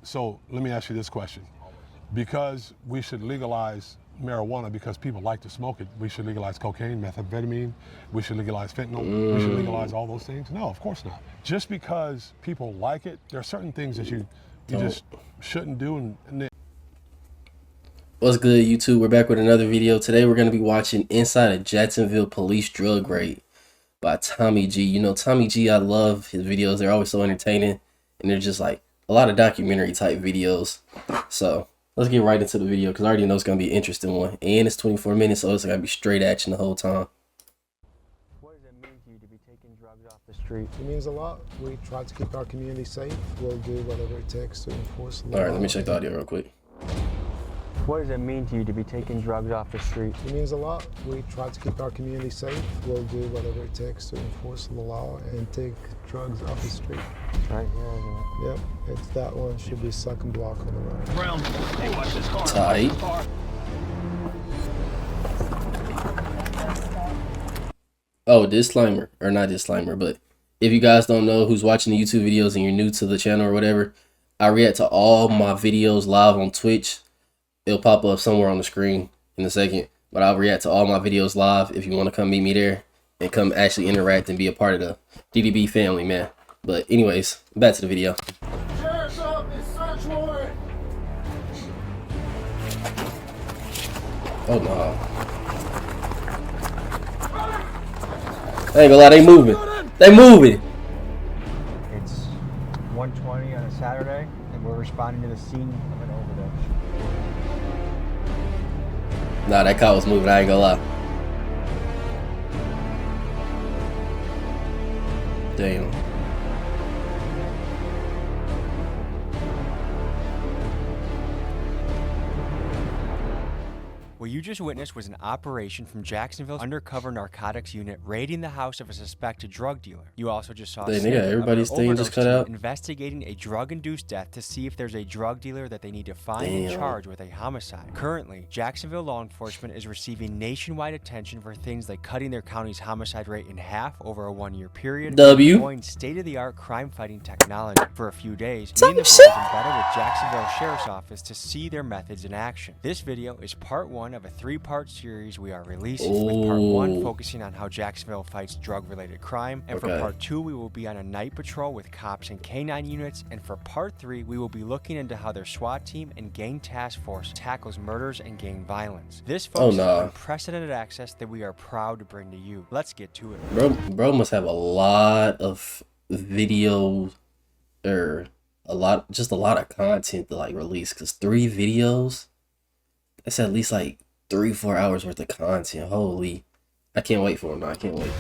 So let me ask you this question. Because we should legalize marijuana because people like to smoke it, we should legalize cocaine, methamphetamine, we should legalize fentanyl, we should legalize all those things? No, of course not. Just because people like it, there are certain things that you just shouldn't do. And What's good, YouTube? We're back with another video. Today we're going to be watching Inside a Jacksonville Police Drug Raid by Tommy G. You know, Tommy G, I love his videos. They're always so entertaining, and they're just like a lot of documentary type videos. So let's get right into the video because I already know it's going to be an interesting one. And it's 24 minutes, so it's going to be straight action the whole time. What does it mean to you to be taking drugs off the street? It means a lot. We try to keep our community safe. We'll do whatever it takes to enforce the law. All right, let me check the audio real quick. What does it mean to you to be taking drugs off the street? It means a lot. We try to keep our community safe. We'll do whatever it takes to enforce the law and take drugs off the street. Right here, isn't it? Yep, it's that one. Should be second block on the right. Brown, hey, watch this car. Tight. Oh, disclaimer, or not disclaimer, but if you guys don't know who's watching the YouTube videos and you're new to the channel or whatever, I react to all my videos live on Twitch. It'll pop up somewhere on the screen in a second, but I'll react to all my videos live if you want to come meet me there and come actually interact and be a part of the DDB family, man. But anyways, back to the video. Sheriff's office, search warrant. Oh no. I ain't gonna lie, they moving. They moving. It's 1:20 on a Saturday, and we're responding to the scene of an overdose. Nah, that car was moving, I ain't gonna lie. Damn. What you just witnessed was an operation from Jacksonville's undercover narcotics unit raiding the house of a suspected drug dealer. You also just saw a Dang, they got snippet of everybody's an thing just overdose cut team out. investigating a drug-induced death to see if there's a drug dealer that they need to find and Damn. charge with a homicide. Currently, Jacksonville law enforcement is receiving nationwide attention for things like cutting their county's homicide rate in half over a one-year period, W. deploying state-of-the-art crime-fighting technology. For a few days, me Some and the shit. folks embedded with Jacksonville Sheriff's Office to see their methods in action. This video is part one of a three-part series we are releasing, with part one Ooh. focusing on how Jacksonville fights drug-related crime, and for Okay. part two we will be on a night patrol with cops and K9 units, and for part three we will be looking into how their SWAT team and gang task force tackles murders and gang violence. This folks is nah. unprecedented access that we are proud to bring to you. Let's get to it. Bro must have a lot of videos, or just a lot of content to like release, because 3 videos, that's at least like 3-4 hours worth of content. Holy, I can't wait for it. No, I can't wait.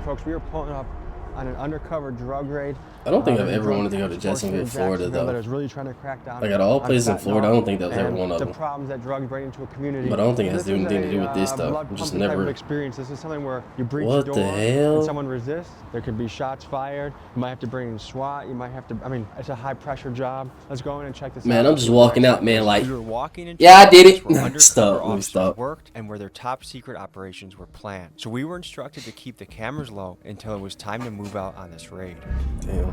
Folks, we are pulling up on an undercover drug raid. I don't think I've There's a ever drug wanted to go to task force Jacksonville, in Florida, Jacksonville though. that is really trying to crack down Like, out of all on places in fentanyl Florida, I don't think that was ever and one of the them. problems that drugs bring into a community. But I don't think it has This is anything to do with this, though. blood I'm just pumping type never- of experience. This is something where you breach What the the door hell? and someone resists. There could be shots fired. You might have to bring in SWAT. You might have to. I mean, it's a high pressure job. Let's go in and check this out. Man, I'm just walking out, man, like, We were walking into yeah, I a did place it. where undercover Stop, let me officers stop. worked and where their top secret operations were planned. So we were instructed to keep the cameras low until it was time to move out on this raid. Damn.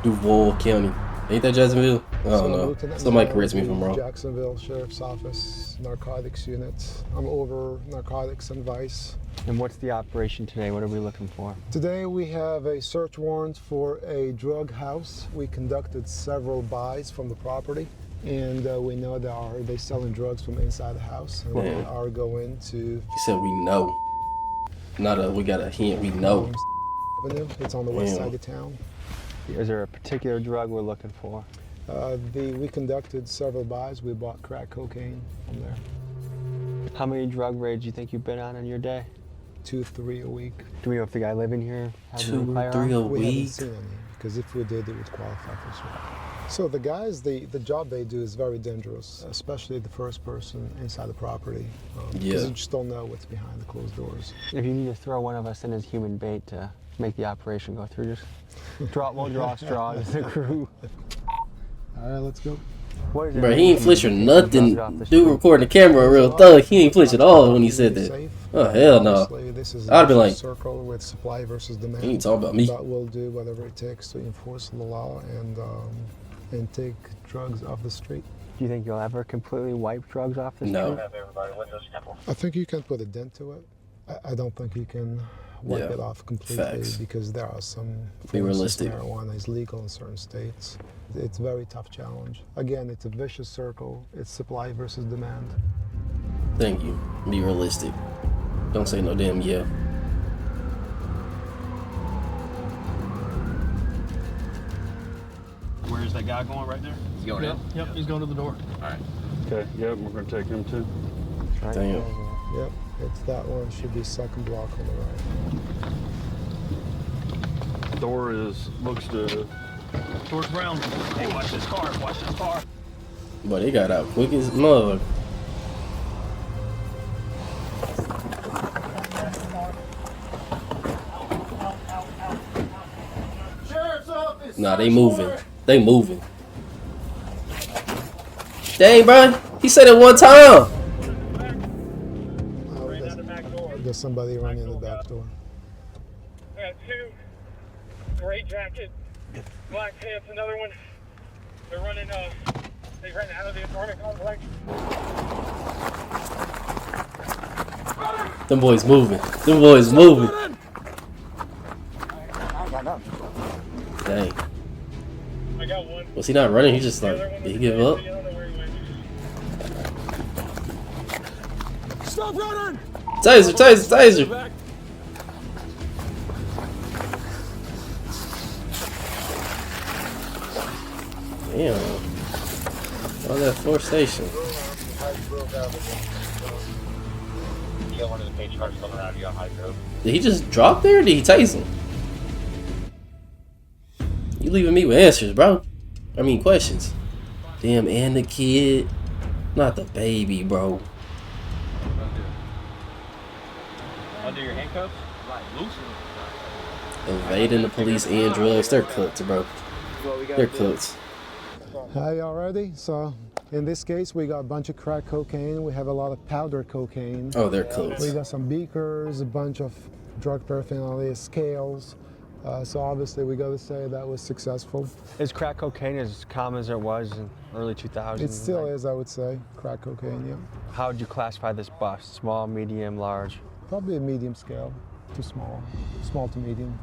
Duval County. Ain't that Jacksonville? I don't know. Lieutenant Somebody Miller, correct me if I'm wrong. Jacksonville Sheriff's Office, Narcotics Unit. I'm over narcotics and vice. And what's the operation today? What are we looking for? Today we have a search warrant for a drug house. We conducted several buys from the property, and we know they're selling drugs from inside the house. And we Man. are going to He said we know. We got a hint, we know. Avenue. It's on the west Damn. side of town. Is there a particular drug we're looking for? We conducted several buys. We bought crack cocaine from there. How many drug raids do you think you've been on in your day? 2-3 a week. Do we know if the guy living here has any 2-3 firearms? a We haven't week. seen any, because if we did, it would qualify for SWAT. So the guys, the job they do is very dangerous, especially the first person inside the property, because Yeah. you just don't know what's behind the closed doors. If you need to throw one of us in as human bait to make the operation go through, just we'll draw straws as a crew. All right, let's go. What is it? Bro, he ain't flinch or Taking nothing. drugs off the Dude street. recording the camera, a real thug. He ain't flinch at all when he said that. Oh, hell no. Obviously, this is I'd be a like, circle with supply versus demand. he ain't talking about me. But we'll do whatever it takes to enforce the law and take drugs off the street. Do you think you'll ever completely wipe drugs off the street? No. I think you can put a dent to it. I don't think you can wipe Yeah, it off completely facts. because there are some. Be for instance, realistic. Marijuana is legal in certain states. It's a very tough challenge. Again, it's a vicious circle. It's supply versus demand. Thank you. Be realistic. Don't say no damn yeah. Where's that guy going right there? He's going in? Yep, he's going to the door. Alright. Okay, yep, we're going to take him too. Right? Damn. Yep, it's that one. Should be second block on the right. Door looks to towards Brown. Hey, watch this car, watch this car. But they got out quick as mother. Sheriff's office. Nah, they moving. They moving. Dang, bro. He said it one time. There's somebody running in the back door. I got two, gray jacket, black pants, another one. They're running, they ran out of the apartment complex. Them boys moving. Them boys moving. Dang. I got one. Was he not running? He just like, did he give up? I don't know where he went. Stop running! Taser, taser, taser. Damn. Oh, that floor station. You got one of the page cars coming around you on High Grove. Did he just drop there or did he tase him? You leaving me with answers, bro. I mean, questions. Damn, and the kid. Not the baby, bro. Under your handcuffs? Evading the police and drugs. They're cooked, bro. They're cooked. Hi, y'all ready? So, in this case, we got a bunch of crack cocaine. We have a lot of powder cocaine. Oh, they're cooked. We got some beakers, a bunch of drug paraphernalia, scales. So obviously, we got to say that was successful. Is crack cocaine as common as it was in early 2000s? It still is, I would say, crack cocaine. Yeah, How would you classify this bust? Small, medium, large? probably a medium scale to small to medium.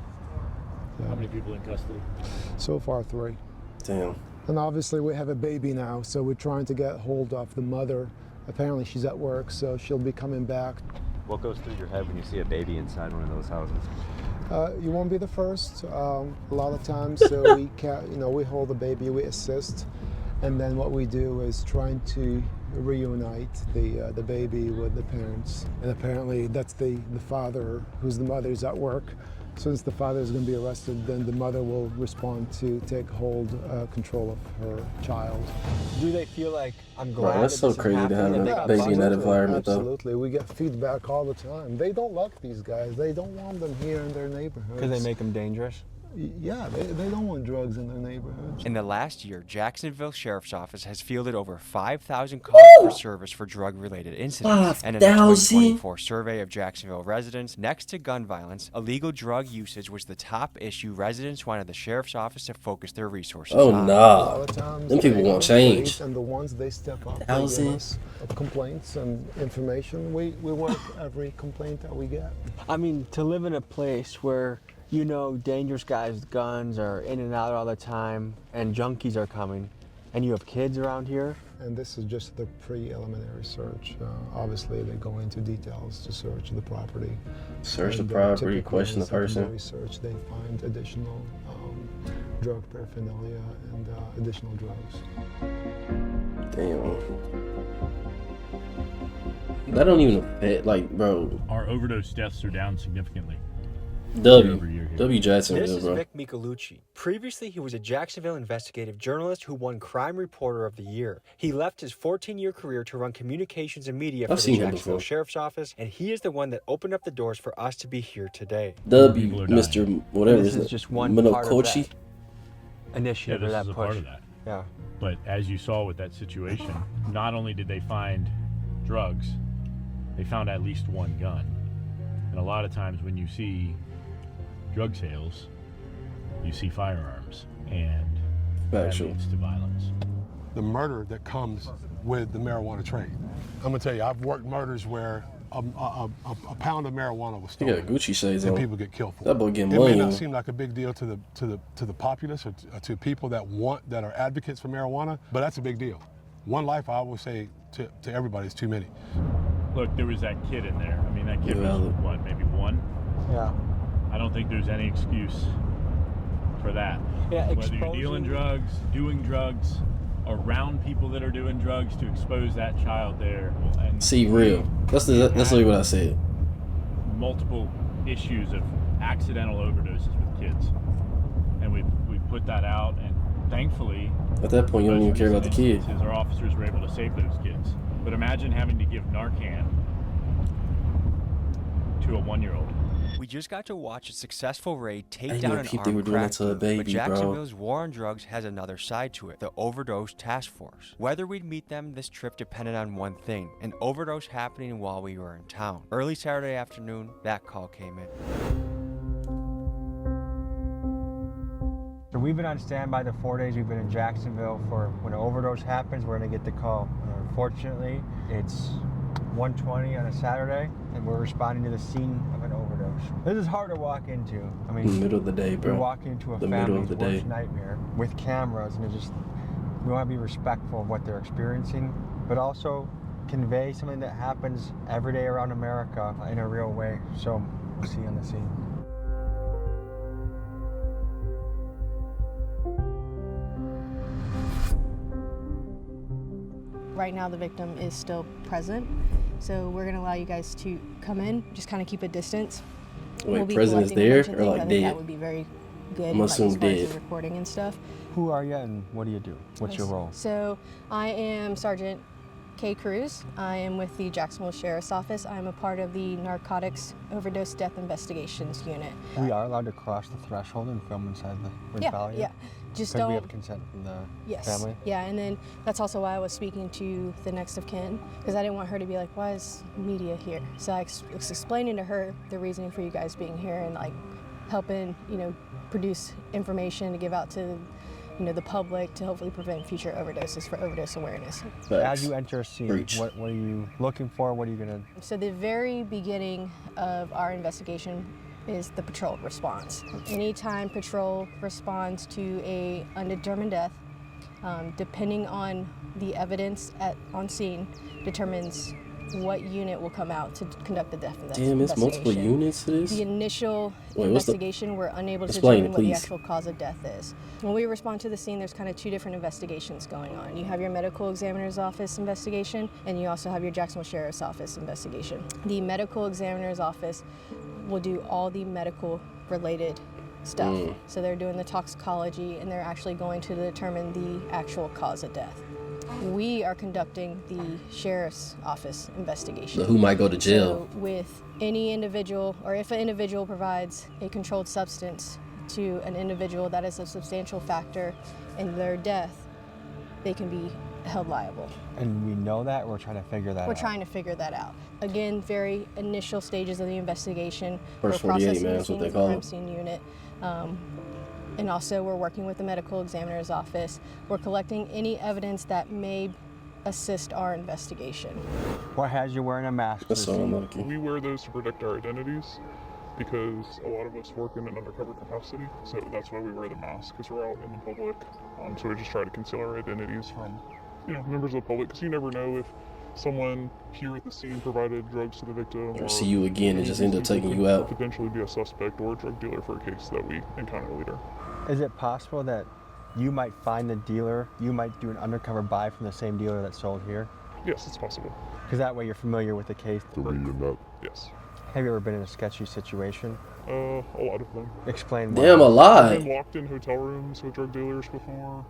Yeah. How many people in custody? So far, 3. Damn. And obviously we have a baby now, so we're trying to get hold of the mother. Apparently she's at work, so she'll be coming back. What goes through your head when you see a baby inside one of those houses? You won't be the first. A lot of times, so we hold the baby, we assist, and then what we do is trying to reunite the baby with the parents. And apparently that's the father, who's the mother, is at work. Since the father is going to be arrested, then the mother will respond to take control of her child. Do they feel like, I'm Bro, glad that's that so this is crazy to have happening, a that they got baby in that busted? environment, though. Absolutely. We get feedback all the time. They don't like these guys. They don't want them here in their neighborhoods. Because they make them dangerous? Yeah, they don't want drugs in their neighborhoods. In the last year, Jacksonville Sheriff's Office has fielded over 5,000 calls for service for drug-related incidents. And in the 2024 survey of Jacksonville residents, next to gun violence, illegal drug usage was the top issue residents wanted the Sheriff's Office to focus their resources Oh, on. A nah. lot of times Them people they won't don't wait, change. And the ones they step up, they give Thousand. us complaints and information. We work every complaint that we get. I mean, to live in a place where, you know, dangerous guys with guns are in and out all the time and junkies are coming, and you have kids around here. And this is just the preliminary search. Obviously, they go into details to search the property. Search the And, property, typically question the in person. secondary search, they find additional drug paraphernalia and additional drugs. Damn. That don't even affect, like, bro. Our overdose deaths are down significantly. W Jacksonville, This is bro. Vic Michelucci. Previously, he was a Jacksonville investigative journalist who won Crime Reporter of the Year. He left his 14-year career to run communications and media for I've the seen him Jacksonville before. Sheriff's Office, and he is the one that opened up the doors for us to be here today. W, People are dying. Mr. Whatever This his is just name. one part of Minokochi? that initiative Yeah, or this that is a push. part of that. Yeah. But as you saw with that situation, not only did they find drugs, they found at least one gun. And a lot of times when you see drug sales, you see firearms, and that leads to violence. The murder that comes with the marijuana trade. I'm gonna tell you, I've worked murders where a pound of marijuana was stolen. He got Gucci shades and on. people get killed for That boy getting it. It money. may not seem like a big deal to the populace or to people that are advocates for marijuana, but that's a big deal. One life, I always say to everybody, is too many. Look, there was that kid in there. I mean, that kid was, what, maybe 1? Yeah. I don't think there's any excuse for that. Yeah, whether you're dealing drugs, doing drugs, around people that are doing drugs, to expose that child there. And see, real. That's really what I said. Multiple issues of accidental overdoses with kids, and we put that out, and thankfully, at that point, you don't even care about the kid. Our officers were able to save those kids. But imagine having to give Narcan to a 1-year-old. We just got to watch a successful raid take didn't down even an peep they were armed doing crack that to a king, baby, but bro. Jacksonville's war on drugs has another side to it, the Overdose Task Force. Whether we'd meet them, this trip depended on one thing, an overdose happening while we were in town. Early Saturday afternoon, that call came in. So we've been on standby the 4 days we've been in Jacksonville for when an overdose happens, we're gonna get the call. Unfortunately, it's 1:20 on a Saturday, and we're responding to the scene of an overdose. This is hard to walk into. I mean, middle of the day, bro. We're walking into a family's worst nightmare with cameras, and we want to be respectful of what they're experiencing, but also convey something that happens every day around America in a real way. So we'll see you on the scene. Right now the victim is still present, so we're going to allow you guys to come in, just kind of keep a distance. Wait, present is there or like dead? That would be very good, I'm assuming like, as far as dead. the recording and stuff. Who are you and what do you do? What's your role? So I am Sergeant Kay Cruz. I am with the Jacksonville Sheriff's Office. I'm a part of the Narcotics Overdose Death Investigations Unit. We are allowed to cross the threshold and film inside the Yeah, yeah. Just don't. don't. We have consent from the family. Yeah, and then that's also why I was speaking to the next of kin, because I didn't want her to be like, "Why is media here?" So I was explaining to her the reasoning for you guys being here and like helping, produce information to give out to, the public to hopefully prevent future overdoses for overdose awareness. As you enter a scene, what are you looking for? What are you gonna? So the very beginning of our investigation is the patrol response. Anytime patrol responds to a undetermined death, depending on the evidence on scene, determines what unit will come out to conduct the death investigation. Damn, it's multiple units to this? The initial Wait, investigation, we're unable to Explain, determine what the please. actual cause of death is. When we respond to the scene, there's kind of 2 different investigations going on. You have your medical examiner's office investigation, and you also have your Jacksonville Sheriff's Office investigation. The medical examiner's office will do all the medical related stuff. So they're doing the toxicology, and they're actually going to determine the actual cause of death. We are conducting the Sheriff's Office investigation. So who might go to jail? So with any individual, or if an individual provides a controlled substance to an individual that is a substantial factor in their death, they can be held liable. And we know that, we're trying to figure that out. We're trying to figure that out. Again, very initial stages of the investigation. First We're 48, processing man, the that's what scene they with the call crime it. scene unit. And also we're working with the medical examiner's office. We're collecting any evidence that may assist our investigation. What has you wearing a mask? That's so unlucky. We wear those to protect our identities because a lot of us work in an undercover capacity, so that's why we wear the mask, because we're out in the public. So we just try to conceal our identities from, members of the public, because you never know if someone here at the scene provided drugs to the victim, Or see you again and just end up taking you out. Potentially be a suspect or a drug dealer for a case that we encounter later. Is it possible that you might find the dealer, you might do an undercover buy from the same dealer that sold here? Yes, it's possible. Because that way you're familiar with the case. Yes. Have you ever been in a sketchy situation? A lot of them. Explain. Damn, a lot. I've been locked in hotel rooms with drug dealers before.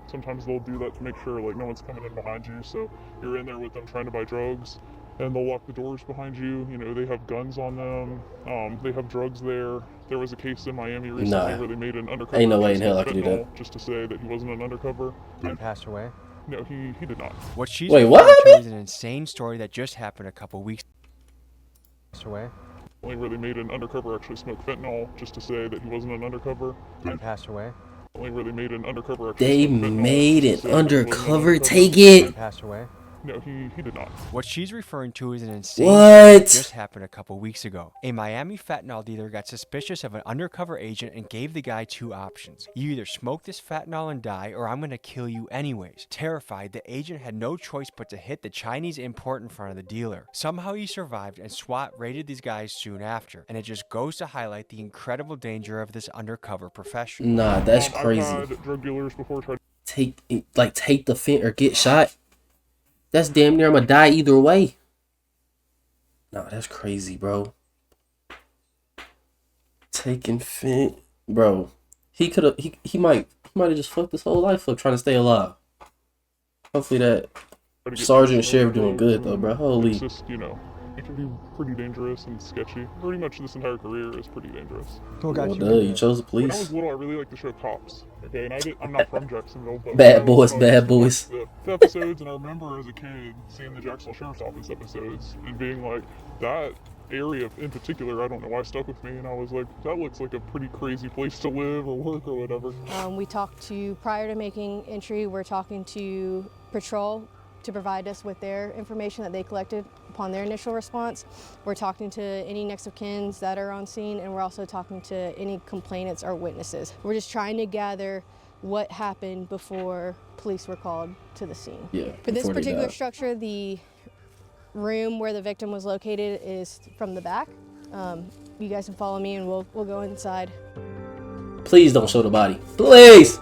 Sometimes they'll do that to make sure no one's coming in behind you, so you're in there with them trying to buy drugs. and they'll lock the doors behind you. You know, they have guns on them. They have drugs there. There was a case in Miami recently where they made an undercover. Ain't no way in hell I could do that. Just to say that he wasn't an undercover. He passed away? No, he did not. What she's Wait, referring what? to is an insane story that just happened a couple weeks. Passed away? Where they made an undercover actually smoke fentanyl just to say that he wasn't an undercover. He passed away? Where they made an undercover actually They smoke fentanyl made just to an say that he wasn't an undercover. undercover. Take it. He passed away? No, he did not. What she's referring to is an insane story that just happened a couple weeks ago. A Miami fentanyl dealer got suspicious of an undercover agent and gave the guy two options. You either smoke this fentanyl and die, or I'm going to kill you anyways. Terrified, the agent had no choice but to hit the Chinese import in front of the dealer. Somehow he survived, and SWAT raided these guys soon after. And it just goes to highlight the incredible danger of this undercover profession. Nah, that's crazy. I've had drug dealers before try to Take the fent or get shot. That's damn near I'm gonna die either way. Nah, that's crazy, bro. Taking fent, bro. He could have. He might have just fucked his whole life up trying to stay alive. Hopefully that sergeant and sheriff doing good though, bro. Holy. It's just, you know, it can be pretty dangerous and sketchy. Pretty much this entire career is pretty dangerous. Who got you? You chose the When I police. was little, I really liked the show Cops. Okay, and I'm not from Jacksonville, but Bad boys, bad boys. The episodes, and I remember as a kid seeing the Jacksonville Sheriff's Office episodes and being like, that area in particular, I don't know why, stuck with me, and I was like, that looks like a pretty crazy place to live or work or whatever. We talked to, prior to making entry, we're talking to patrol to provide us with their information that they collected upon their initial response. We're talking to any next of kins that are on scene, and we're also talking to any complainants or witnesses. We're just trying to gather what happened before police were called to the scene. Yeah. For this before they particular died. structure, the room where the victim was located is from the back. You guys can follow me and we'll go inside. Please don't show the body. Please.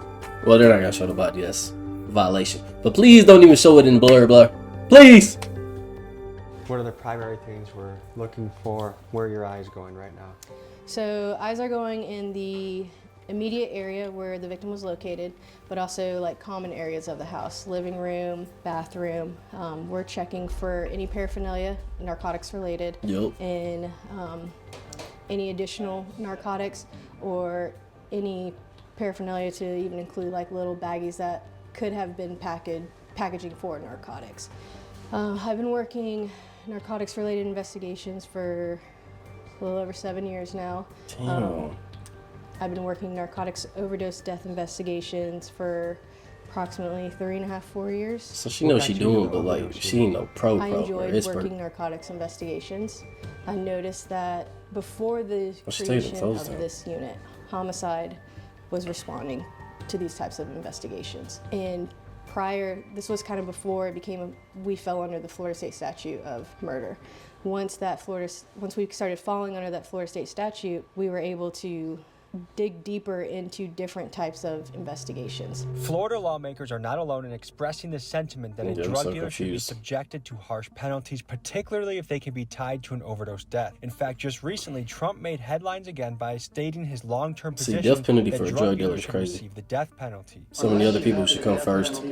Well, they're not gonna show the body. That's a violation. But please don't even show it in blur. Please. What are the primary things we're looking for? Where are your eyes going right now? So eyes are going in the immediate area where the victim was located, but also like common areas of the house, living room, bathroom. We're checking for any paraphernalia, narcotics related, and any additional narcotics or any paraphernalia to even include like little baggies that could have been packaging for narcotics. I've been working narcotics related investigations for a little over 7 years now. I've been working narcotics overdose death investigations for approximately 3.5, 4 years. So she knows what she doing, but like she ain't no pro. I enjoyed working narcotics investigations. I noticed that before the creation of this unit, homicide was responding to these types of investigations. And prior, this was kind of before it became we fell under the Florida State statute of murder. Once we started falling under that Florida State statute, we were able to dig deeper into different types of investigations. Florida lawmakers are not alone in expressing the sentiment that a drug dealer should be subjected to harsh penalties, particularly if they can be tied to an overdose death. In fact, just recently, Trump made headlines again by stating his long-term position death penalty that for a drug drug dealer dealers is should crazy. receive the death penalty. So many other people should come first.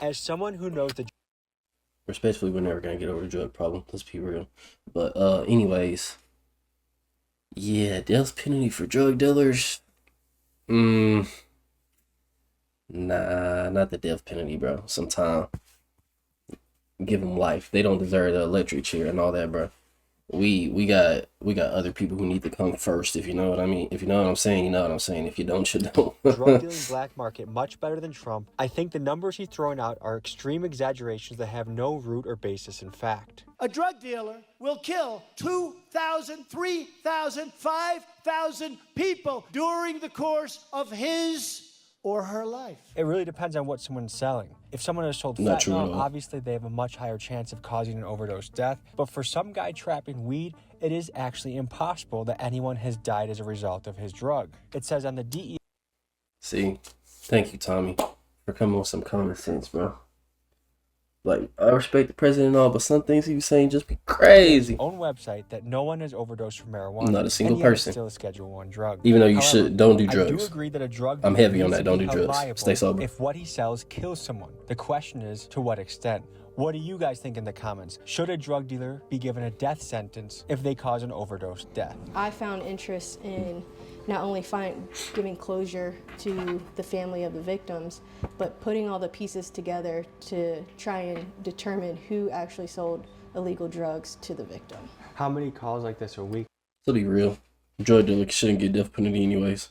As someone who knows the Respectfully, we're never gonna get over the drug problem. Let's be real. But anyways, yeah, death penalty for drug dealers. Nah, not the death penalty, bro. Sometime give them life. They don't deserve the electric chair and all that, bro. We got other people who need to come first, if you know what I mean. If you know what I'm saying, you know what I'm saying. If you don't, you don't. drug dealing black market much better than Trump. I think the numbers he's throwing out are extreme exaggerations that have no root or basis in fact. A drug dealer will kill 2,000, 3,000, 5,000 people during the course of his or her life. It really depends on what someone's selling. If someone is sold Not true at fentanyl, all. obviously they have a much higher chance of causing an overdose death. But for some guy trapping weed, it is actually impossible that anyone has died as a result of his drug. It says on the DEA. See, thank you, Tommy, for coming with some common sense, bro. Like, I respect the president and all, but some things he was saying just be crazy. Own website that no one has overdosed from marijuana. Not a single and yet person. It's still a Schedule 1 drug. Even though you However, don't do I drugs. do agree that a drug I'm dealer heavy on needs that. to Don't be do held drugs. liable Stay sober. if what he sells kills someone. The question is, to what extent? What do you guys think in the comments? Should a drug dealer be given a death sentence if they cause an overdose death? I found interest in not only giving closure to the family of the victims, but putting all the pieces together to try and determine who actually sold illegal drugs to the victim. How many calls like this a week? To be real, drug dealer shouldn't get death penalty anyways.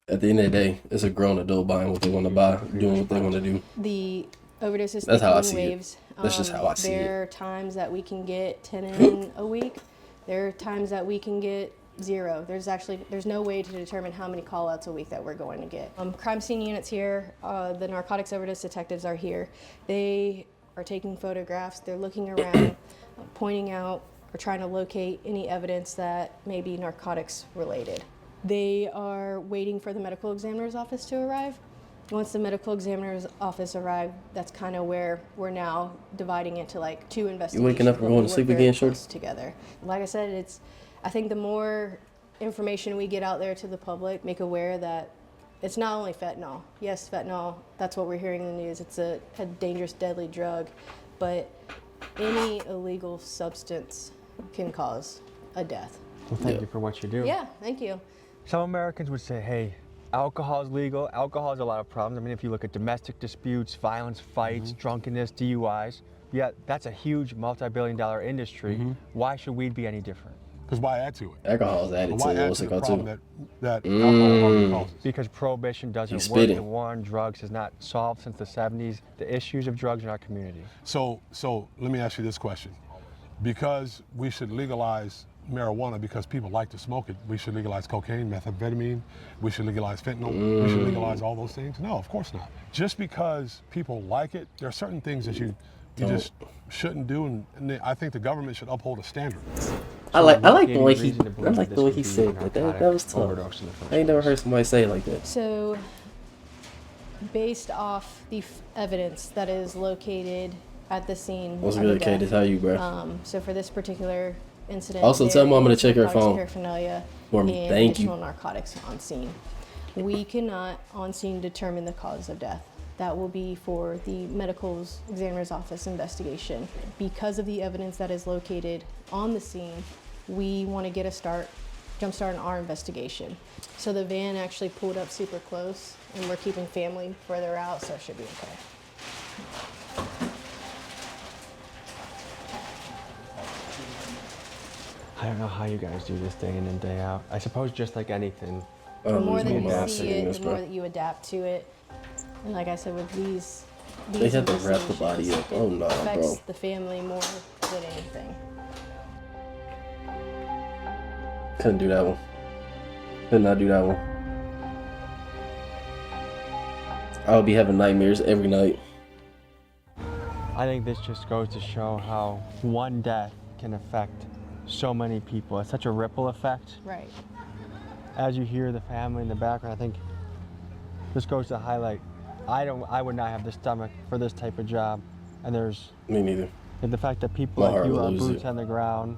At the end of the day, it's a grown adult buying what they want to buy, doing what they want to do. The overdoses That's how I stick in see it. waves. That's just how I see it. There are times that we can get 10 in a week. There are times that we can get 0. There's no way to determine how many call outs a week that we're going to get. Crime scene units here, the narcotics overdose detectives are here. They are taking photographs, they're looking around, pointing out or trying to locate any evidence that may be narcotics related. They are waiting for the medical examiner's office to arrive. Once the medical examiner's office arrives, that's kind of where we're now dividing into like 2 investigations. You waking up and but going we to sleep work very again, shorty? close together. Like I said, I think the more information we get out there to the public, make aware that it's not only fentanyl. Yes, fentanyl, that's what we're hearing in the news. It's a dangerous, deadly drug, but any illegal substance can cause a death. Well, thank you for what you do. Yeah, thank you. Some Americans would say, hey, alcohol is legal. Alcohol has a lot of problems. I mean, if you look at domestic disputes, violence, fights, drunkenness, DUIs, yeah, that's a huge multi-billion-dollar industry. Why should we be any different? Because why add to it? Alcohol is added Why to add what's to it the called problem too? that alcohol already causes? Because prohibition doesn't He's work. spitting. The war on drugs has not solved since the 70s the issues of drugs in our community. So let me ask you this question. Because we should legalize marijuana because people like to smoke it, we should legalize cocaine, methamphetamine, we should legalize fentanyl, we should legalize all those things? No, of course not. Just because people like it, there are certain things that you just shouldn't do, and I think the government should uphold a standard. I like the way he said that. That was tough. I ain't never heard somebody say it like that. So, based off the evidence that is located at the scene. What's of good, the Kate? death, How you, bro? So for this particular incident, Also, tell Mom I'm gonna check her narcotics phone paraphernalia for me. and Thank you. additional narcotics on scene. We cannot on scene determine the cause of death. That will be for the medical examiner's office investigation. Because of the evidence that is located on the scene, we want to get a jump start on our investigation. So the van actually pulled up super close, and we're keeping family further out, so it should be okay. I don't know how you guys do this day in and day out. I suppose just like anything. The more that you see it, the more that you adapt to it. And like I said, with these They have to wrap the body up. Oh no, affects bro. the family more than anything. Couldn't do that one. Could not do that one. I would be having nightmares every night. I think this just goes to show how one death can affect so many people. It's such a ripple effect. Right. As you hear the family in the background, I think this goes to highlight I would not have the stomach for this type of job. And there's Me neither. and the fact that people My like heart you would are lose boots it. on the ground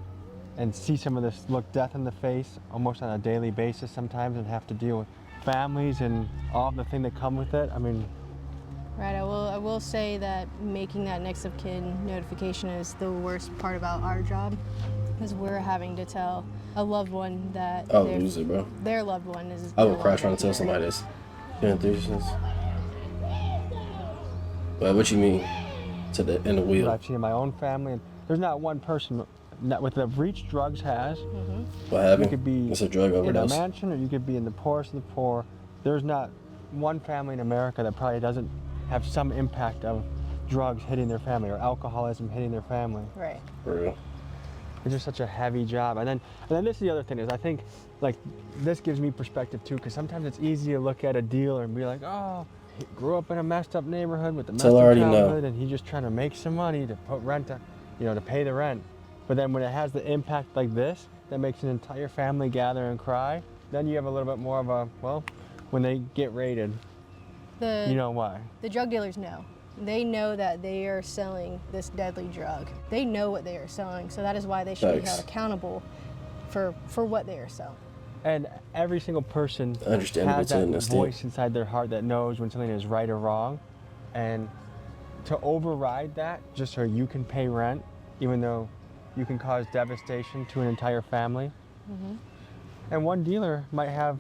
and see some of this, look death in the face almost on a daily basis sometimes, and have to deal with families and all the thing that come with it. I mean, Right, I will say that making that next of kin notification is the worst part about our job, because we're having to tell a loved one that I would lose it, bro. their loved one is. I no would cry longer trying to tell here. somebody this. Yeah, enthusiast. But what you mean? To the in the what wheel. I've seen in my own family, and there's not one person with the reach drugs has. What happened? You could be It's a drug in a overdose. mansion, or you could be in the poorest of the poor. There's not one family in America that probably doesn't have some impact of drugs hitting their family or alcoholism hitting their family. Right. For real. It's just such a heavy job. And then this is the other thing is I think like this gives me perspective too, because sometimes it's easy to look at a dealer and be like, oh, he grew up in a messed up neighborhood with a messed Tell up already know. childhood, and he's just trying to make some money to put rent on, to pay the rent. But then when it has the impact like this, that makes an entire family gather and cry, then you have a little bit more of a, well, when they get raided, you know why. The drug dealers know. They know that they are selling this deadly drug. They know what they are selling, so that is why they should be held accountable for what they are selling. And every single person has to that an extent. voice inside their heart that knows when something is right or wrong. And to override that just so you can pay rent, even though you can cause devastation to an entire family. And one dealer might have,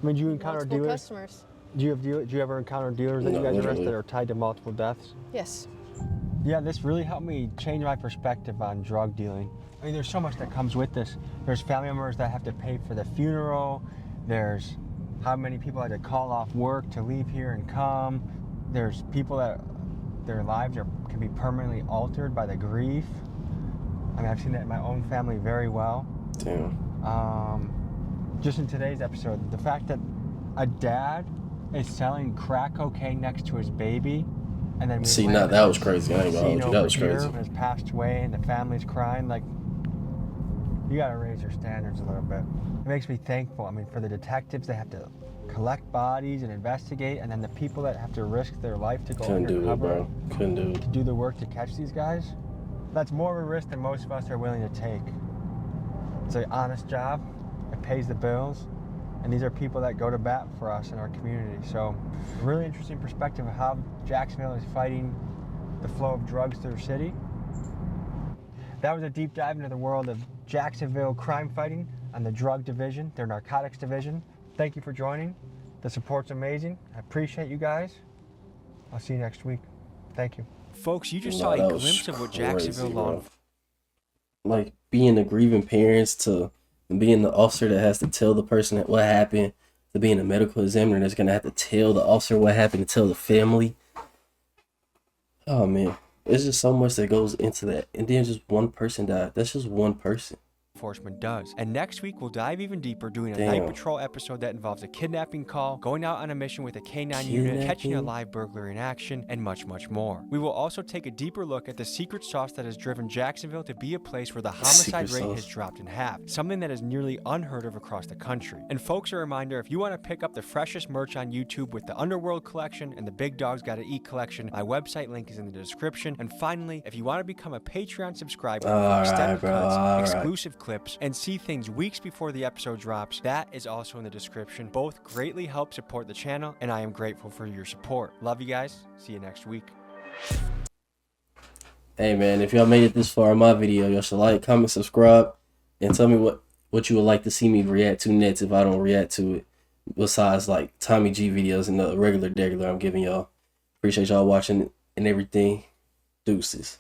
I mean, do you encounter Multiple dealers? customers. Do you ever encounter dealers that you guys arrest that are tied to multiple deaths? Yes. Yeah, this really helped me change my perspective on drug dealing. I mean, there's so much that comes with this. There's family members that have to pay for the funeral. There's how many people had to call off work to leave here and come. There's people that their lives can be permanently altered by the grief. I mean, I've seen that in my own family very well. Damn. Just in today's episode, the fact that a dad is selling crack cocaine next to his baby, and then See, now that was crazy. I ain't gonna hold you. That was crazy. Has passed away, and the family's crying. Like, you gotta raise your standards a little bit. It makes me thankful. I mean, for the detectives that have to collect bodies and investigate, and then the people that have to risk their life to go undercover to do the work to catch these guys. That's more of a risk than most of us are willing to take. It's an honest job. It pays the bills. And these are people that go to bat for us in our community. So, a really interesting perspective of how Jacksonville is fighting the flow of drugs through the city. That was a deep dive into the world of Jacksonville crime fighting and the drug division, their narcotics division. Thank you for joining. The support's amazing. I appreciate you guys. I'll see you next week. Thank you. Folks, you just saw a glimpse of what Jacksonville law. Like being the grieving parents to being the officer that has to tell the person what happened, to being a medical examiner that's gonna have to tell the officer what happened, to tell the family. Oh man, there's just so much that goes into that, and then just one person died. That's just one person. Enforcement does. And next week, we'll dive even deeper, doing a night patrol episode that involves a kidnapping call, going out on a mission with a K9 unit, catching a live burglar in action, and much, much more. We will also take a deeper look at the secret sauce that has driven Jacksonville to be a place where the homicide rate has dropped in half, something that is nearly unheard of across the country. And folks, a reminder, if you want to pick up the freshest merch on YouTube with the Underworld collection and the Big Dogs Gotta Eat collection, my website link is in the description. And finally, if you want to become a Patreon subscriber for extended cuts, exclusive clips, and see things weeks before the episode drops, that is also in the description. Both greatly help support the channel, and I am grateful for your support. Love you guys. See you next week. Hey man, if y'all made it this far in my video, y'all should like, comment, subscribe, and tell me what you would like to see me react to next if I don't react to it, besides like Tommy G videos and the regular I'm giving y'all. Appreciate y'all watching and everything. Deuces.